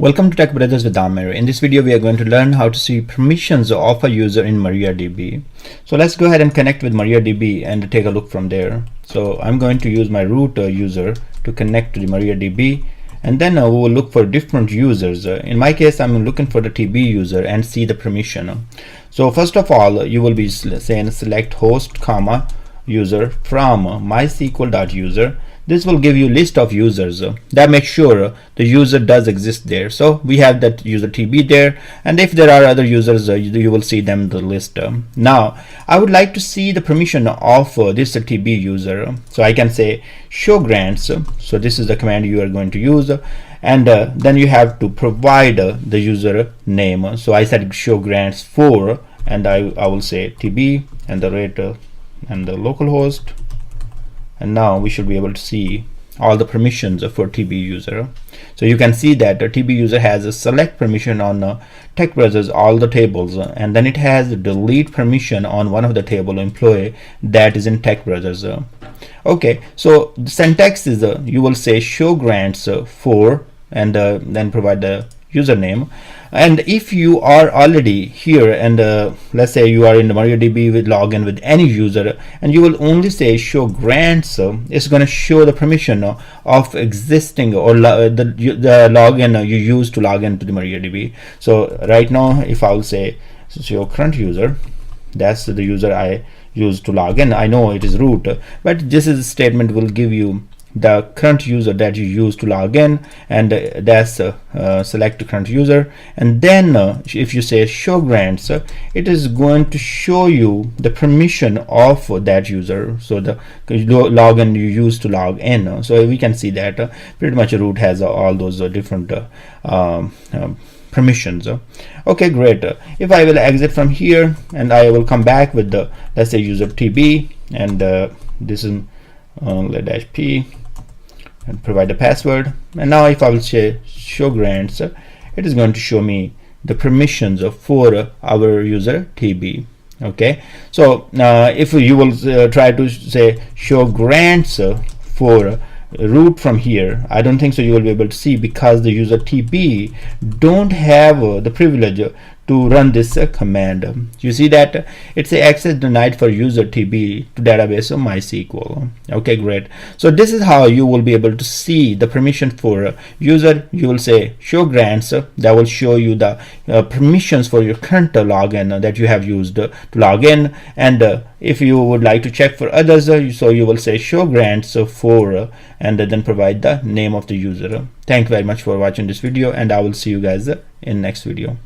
Welcome to Tech Brothers with Amir. In this video, we are going to learn how to see permissions of a user in MariaDB. So let's go ahead and connect with MariaDB and take a look from there. So I'm going to use my root user to connect to the MariaDB, and then we will look for different users. In my case, I'm looking for the TB user and see the permission. So first of all, you will be saying select host comma user from mysql.user. This will give you list of users that make sure the user does exist there. So we have that user TB there, and if there are other users, you will see them in the list. Now I would like to see the permission of this TB user, so I can say show grants. So this is the command you are going to use, and then you have to provide the user name. So I said show grants for, and I will say TB and the rate and the localhost. And now we should be able to see all the permissions for TB user. So you can see that the TB user has a select permission on Tech Brothers all the tables, and then it has a delete permission on one of the table employee that is in Tech Brothers. Okay, so the syntax is you will say show grants for, and then provide the username. And if you are already here, and let's say you are in the MariaDB with login with any user, and you will only say show grants, it's going to show the permission of existing or the login you use to log into the MariaDB. So right now, if I will say show current user, that's the user I use to log in. I know it is root, but this is a statement will give you the current user that you use to log in, and that's select current user. And then if you say show grants, it is going to show you the permission of that user, so the login you use to log in. So we can see that pretty much root has all those different permissions. Okay, great. If I will exit from here and I will come back with the, let's say, user TB, and this is let -p and provide the password. And now if I will say show grants, it is going to show me the permissions for our user TB. Okay, so if you will try to say show grants for root from here, I don't think so you will be able to see, because the user TB don't have the privilege to run this command. You see that it's a access denied for user TB to database of MySQL. Okay, great. So this is how you will be able to see the permission for user. You will say show grants, that will show you the permissions for your current login that you have used to log in. And if you would like to check for others, so you will say show grants for, and then provide the name of the user. Thank you very much for watching this video, and I will see you guys in next video.